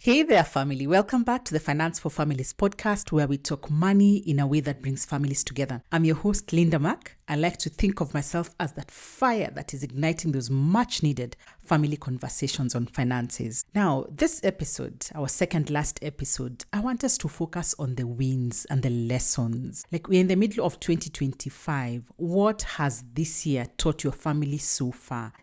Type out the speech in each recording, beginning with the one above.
Hey there, family. Welcome back to the Finance for Families podcast, where we talk money in a way that brings families together. I'm your host, Linda Mack. I like to think of myself as that fire that is igniting those much needed family conversations on finances. Now, this episode, our second last episode, I want us to focus on the wins and the lessons. Like, we're in the middle of 2025. What has this year taught your family so far?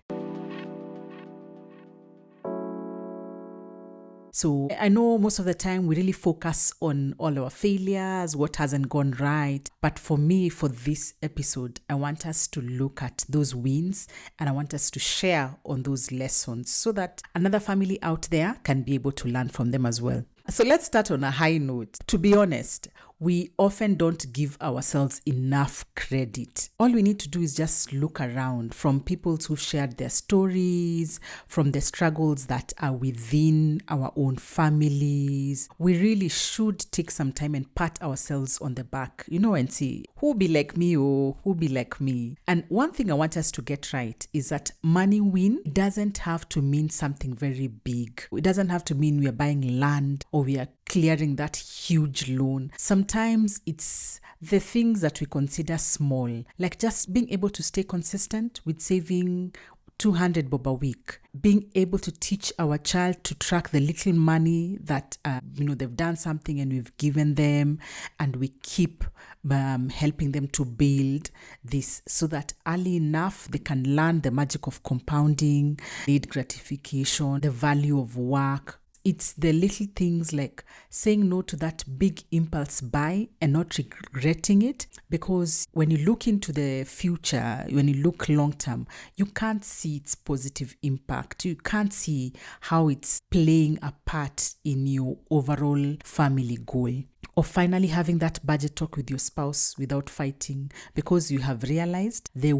So I know most of the time we really focus on all our failures, what hasn't gone right. But for me, for this episode, I want us to look at those wins and I want us to share on those lessons so that another family out there can be able to learn from them as well. So let's start on a high note. To be honest, we often don't give ourselves enough credit. All we need to do is just look around from people who've shared their stories, from the struggles that are within our own families. We really should take some time and pat ourselves on the back, and say, who be like me or who be like me? And one thing I want us to get right is that money win doesn't have to mean something very big. It doesn't have to mean we are buying land or we are clearing that huge loan. Sometimes it's the things that we consider small, like just being able to stay consistent with saving 200 bob a week, being able to teach our child to track the little money that, they've done something and we've given them, and we keep helping them to build this so that early enough they can learn the magic of compounding, delayed gratification, the value of work. It's the little things like saying no to that big impulse buy and not regretting it, because when you look into the future, when you look long term, you can't see its positive impact. You can't see how it's playing a part in your overall family goal. Or finally having that budget talk with your spouse without fighting, because you have realized the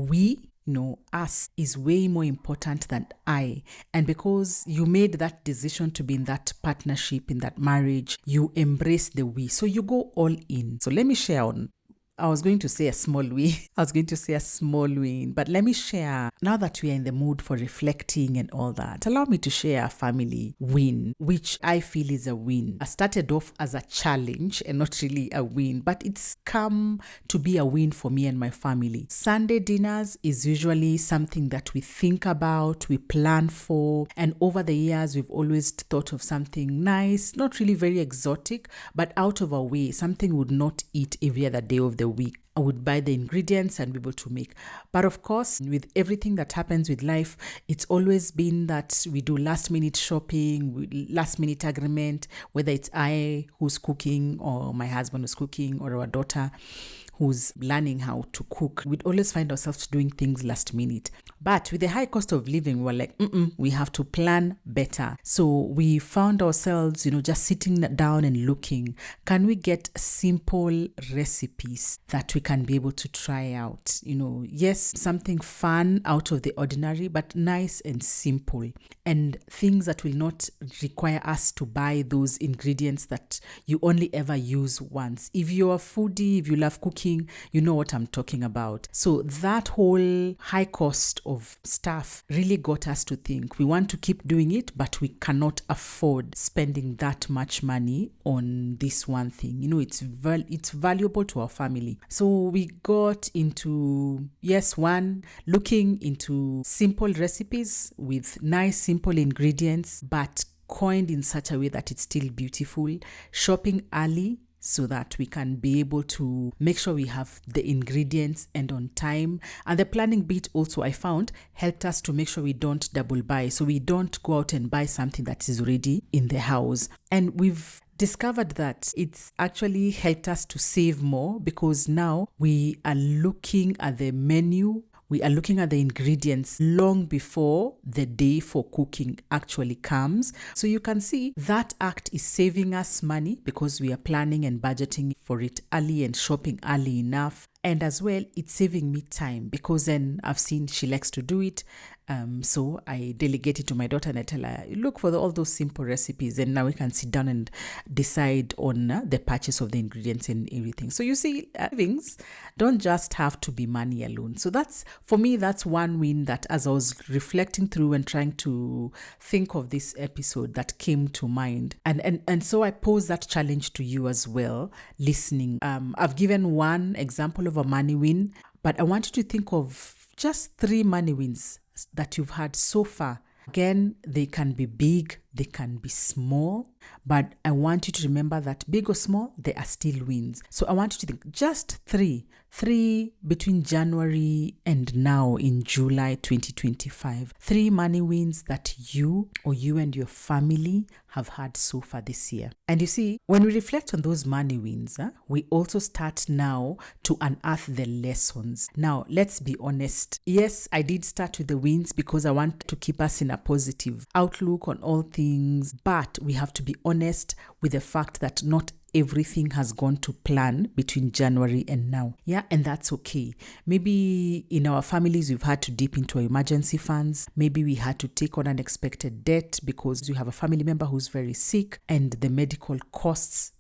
us is way more important than I. And because you made that decision to be in that partnership, in that marriage, you embrace the we. So you go all in. So let me share on. I was going to say a small win, but let me share, now that we are in the mood for reflecting and all that, allow me to share a family win, which I feel is a win. I started off as a challenge and not really a win, but it's come to be a win for me and my family. Sunday dinners is usually something that we think about, we plan for, and over the years, we've always thought of something nice, not really very exotic, but out of our way, something we would not eat every other day of the week. I would buy the ingredients and be able to make. But of course, with everything that happens with life, it's always been that we do last minute shopping, last minute agreement, whether it's I who's cooking or my husband who's cooking or our daughter who's learning how to cook. We'd always find ourselves doing things last minute. But with the high cost of living, we're like, we have to plan better. So we found ourselves, just sitting down and looking, can we get simple recipes that we can be able to try out? Yes, something fun out of the ordinary, but nice and simple. And things that will not require us to buy those ingredients that you only ever use once. If you're a foodie, if you love cooking, you know what I'm talking about. So that whole high cost of stuff really got us to think we want to keep doing it, but we cannot afford spending that much money on this one thing. It's valuable to our family. So we got into, looking into simple recipes with nice, simple ingredients, but coined in such a way that it's still beautiful. Shopping early, so that we can be able to make sure we have the ingredients and on time. And the planning bit also, I found, helped us to make sure we don't double buy. So we don't go out and buy something that is already in the house. And we've discovered that it's actually helped us to save more, because now we are looking at the menu, we are looking at the ingredients long before the day for cooking actually comes. So you can see that act is saving us money because we are planning and budgeting for it early and shopping early enough. And as well, it's saving me time because then I've seen she likes to do it. So I delegate it to my daughter and I tell her, look for all those simple recipes, and now we can sit down and decide on the purchase of the ingredients and everything. So you see, savings don't just have to be money alone. So that's, for me, that's one win that as I was reflecting through and trying to think of this episode that came to mind. And so I pose that challenge to you as well, listening. I've given one example of a money win, but I want you to think of just 3 money wins that you've had so far. Again, they can be big, they can be small, but I want you to remember that big or small, they are still wins. So I want you to think just three between January and now in July 2025. 3 money wins that you and your family have had so far this year. And you see, when we reflect on those money wins, we also start now to unearth the lessons. Now, let's be honest. Yes, I did start with the wins because I want to keep us in a positive outlook on all things, but we have to be honest with the fact that not everything has gone to plan between January and now. Yeah, and that's okay. Maybe in our families, we've had to dip into our emergency funds. Maybe we had to take on unexpected debt because you have a family member who's very sick and the medical costs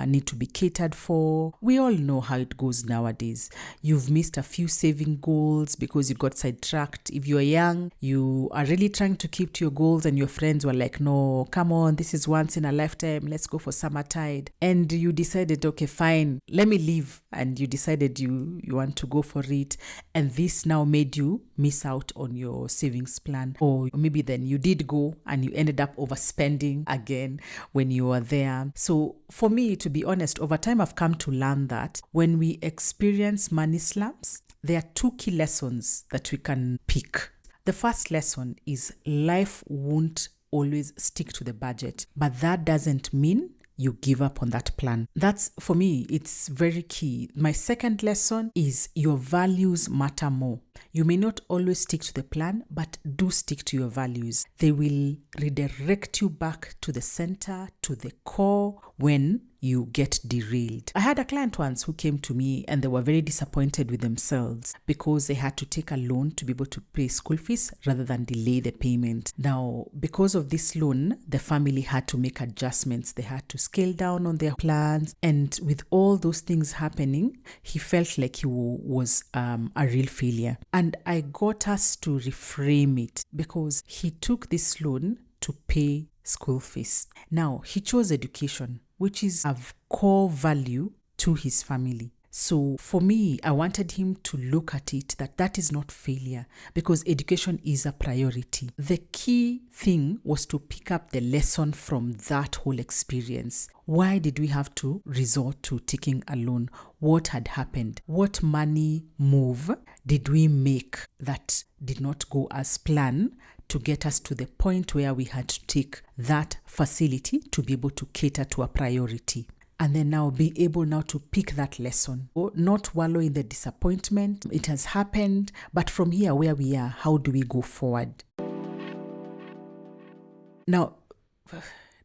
need to be catered for. We all know how it goes nowadays. You've missed a few saving goals because you got sidetracked. If you're young, you are really trying to keep to your goals and your friends were like, no, come on, this is once in a lifetime. Let's go for summertide. And you decided, okay, fine, let me leave. And you decided you want to go for it. And this now made you miss out on your savings plan. Or maybe then you did go and you ended up overspending again when you were there. So for me, to be honest, over time, I've come to learn that when we experience money slumps, there are 2 key lessons that we can pick. The first lesson is life won't always stick to the budget, but that doesn't mean you give up on that plan. That's, for me, it's very key. My second lesson is your values matter more. You may not always stick to the plan, but do stick to your values. They will redirect you back to the center, to the core when you get derailed. I had a client once who came to me and they were very disappointed with themselves because they had to take a loan to be able to pay school fees rather than delay the payment. Now, because of this loan, the family had to make adjustments. They had to scale down on their plans. And with all those things happening, he felt like he was a real failure. And I got us to reframe it because he took this loan to pay school fees. Now, he chose education, which is a core value to his family. So for me, I wanted him to look at it that is not failure because education is a priority. The key thing was to pick up the lesson from that whole experience. Why did we have to resort to taking a loan? What had happened? What money move did we make that did not go as planned to get us to the point where we had to take that facility to be able to cater to a priority? And then now be able now to pick that lesson, or not wallow in the disappointment. It has happened, but from here where we are, how do we go forward?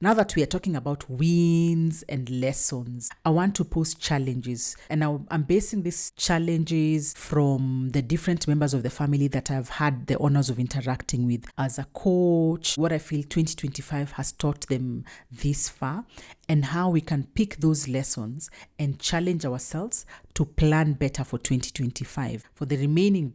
Now that we are talking about wins and lessons, I want to pose challenges. And I'm basing these challenges from the different members of the family that I've had the honors of interacting with as a coach, what I feel 2025 has taught them this far, and how we can pick those lessons and challenge ourselves to plan better for 2025, for the remaining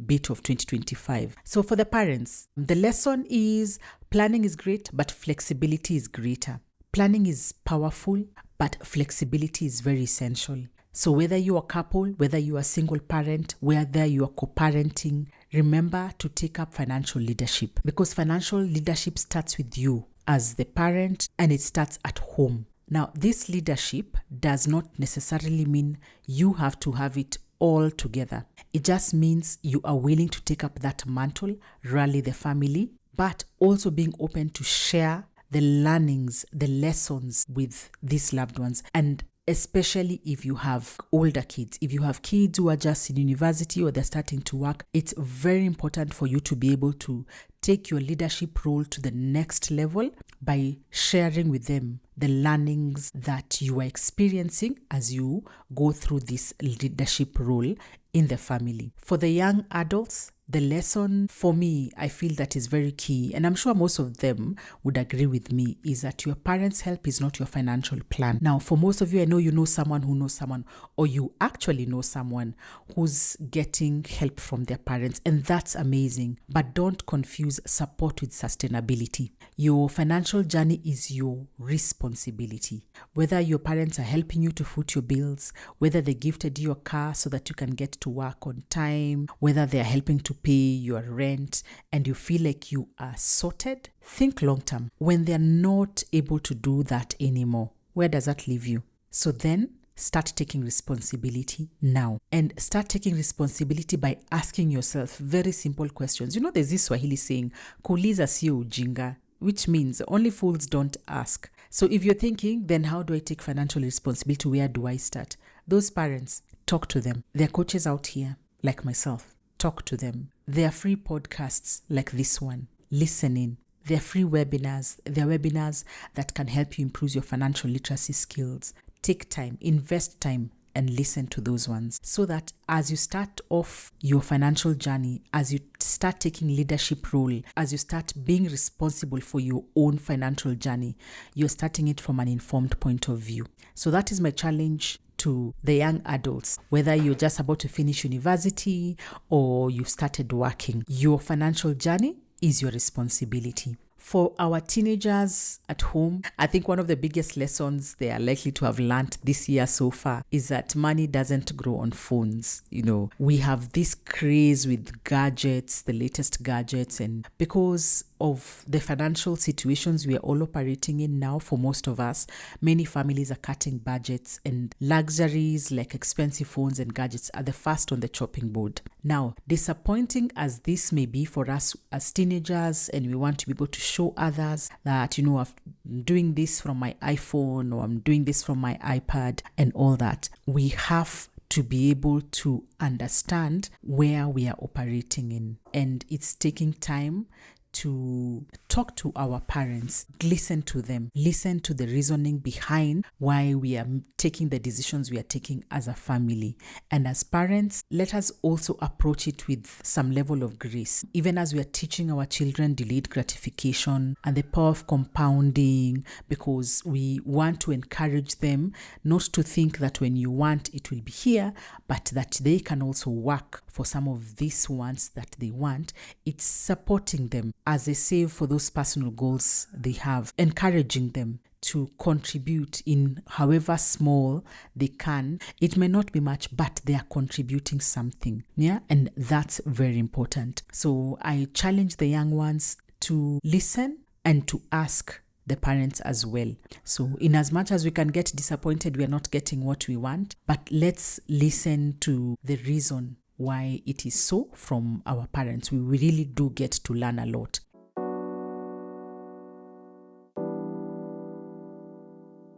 bit of 2025. So for the parents, the lesson is planning is great, but flexibility is greater. Planning is powerful, but flexibility is very essential. So whether you're a couple, whether you're a single parent, whether you are co-parenting, remember to take up financial leadership, because financial leadership starts with you as the parent and it starts at home. Now, this leadership does not necessarily mean you have to have it all together. It just means you are willing to take up that mantle, rally the family, but also being open to share the learnings, the lessons with these loved ones. And especially if you have older kids, if you have kids who are just in university or they're starting to work, it's very important for you to be able to take your leadership role to the next level by sharing with them the learnings that you are experiencing as you go through this leadership role in the family. For the young adults, the lesson for me, I feel that is very key, and I'm sure most of them would agree with me, is that your parents' help is not your financial plan. Now, for most of you, I know you know someone who knows someone, or you actually know someone who's getting help from their parents, and that's amazing. But don't confuse support with sustainability. Your financial journey is your responsibility. Whether your parents are helping you to foot your bills, whether they gifted you a car so that you can get to work on time, whether they are helping to pay your rent and you feel like you are sorted, think long term. When they're not able to do that anymore, where does that leave you? So then start taking responsibility now, and start taking responsibility by asking yourself very simple questions. You know, there's this Swahili saying, kuuliza sio ujinga, which means only fools don't ask. So if you're thinking, then how do I take financial responsibility? Where do I start? Those parents, talk to them. There are coaches out here like myself. Talk to them. There are free podcasts like this one. Listen in. There are free webinars. There are webinars that can help you improve your financial literacy skills. Take time, invest time, and listen to those ones, so that as you start off your financial journey, as you start taking leadership role, as you start being responsible for your own financial journey, you're starting it from an informed point of view. So that is my challenge to the young adults, whether you're just about to finish university or you've started working. Your financial journey is your responsibility. For our teenagers at home, I think one of the biggest lessons they are likely to have learned this year so far is that money doesn't grow on phones. You know, we have this craze with gadgets, the latest gadgets, and because of the financial situations we are all operating in now, for most of us, many families are cutting budgets, and luxuries like expensive phones and gadgets are the first on the chopping board. Now, disappointing as this may be for us as teenagers, and we want to be able to show others that, you know, I'm doing this from my iPhone or I'm doing this from my iPad and all that, we have to be able to understand where we are operating in. And it's taking time to talk to our parents, listen to them, listen to the reasoning behind why we are taking the decisions we are taking as a family. And as parents, let us also approach it with some level of grace. Even as we are teaching our children delayed gratification and the power of compounding, because we want to encourage them not to think that when you want, it will be here, but that they can also work for some of these wants that they want. It's supporting them as they save for those personal goals they have, encouraging them to contribute in however small they can. It may not be much, but they are contributing something. Yeah, and that's very important. So I challenge the young ones to listen and to ask the parents as well. So in as much as we can get disappointed we are not getting what we want, but let's listen to the reason why it is so from our parents. We really do get to learn a lot.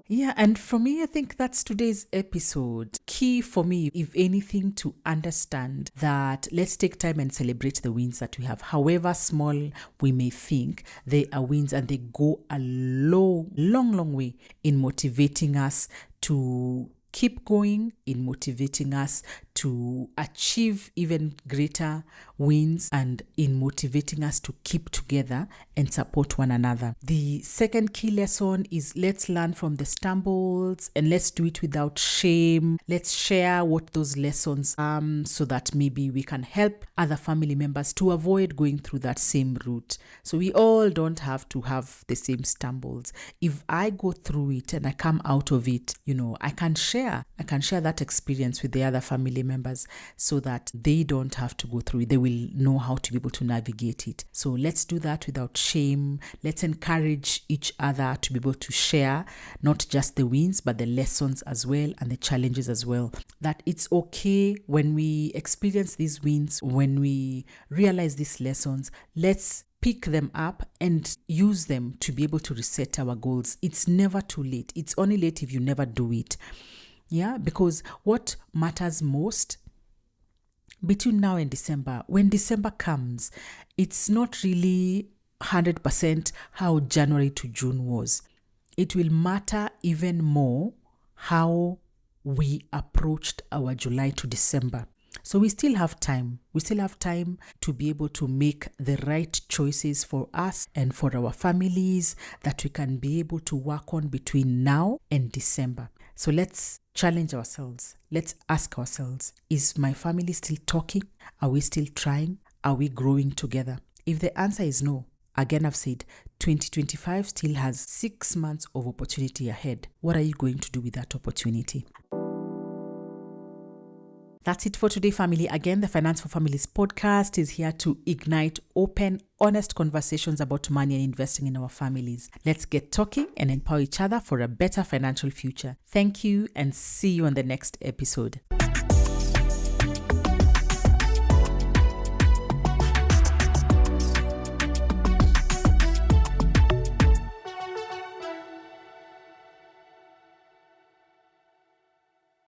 Yeah, and for me, I think that's today's episode. Key for me, if anything, to understand that let's take time and celebrate the wins that we have. However small we may think, they are wins, and they go a long way in motivating us to keep going, in motivating us to achieve even greater wins, and in motivating us to keep together and support one another. The second key lesson is let's learn from the stumbles and let's do it without shame. Let's share what those lessons are so that maybe we can help other family members to avoid going through that same route. So we all don't have to have the same stumbles. If I go through it and I come out of it, you know, I can share that experience with the other family members so that they don't have to go through it. They will know how to be able to navigate it. So let's do that without shame. Let's encourage each other to be able to share not just the wins, but the lessons as well and the challenges as well. That it's okay when we experience these wins, when we realize these lessons, let's pick them up and use them to be able to reset our goals. It's never too late. It's only late if you never do it. Yeah, because what matters most between now and December, when December comes, it's not really 100% how January to June was. It will matter even more how we approached our July to December. So we still have time. We still have time to be able to make the right choices for us and for our families that we can be able to work on between now and December. So let's challenge ourselves. Let's ask ourselves, is my family still talking? Are we still trying? Are we growing together? If the answer is no, again, I've said 2025 still has 6 months of opportunity ahead. What are you going to do with that opportunity? That's it for today, family. Again, the Finance for Families podcast is here to ignite open, honest conversations about money and investing in our families. Let's get talking and empower each other for a better financial future. Thank you and see you on the next episode.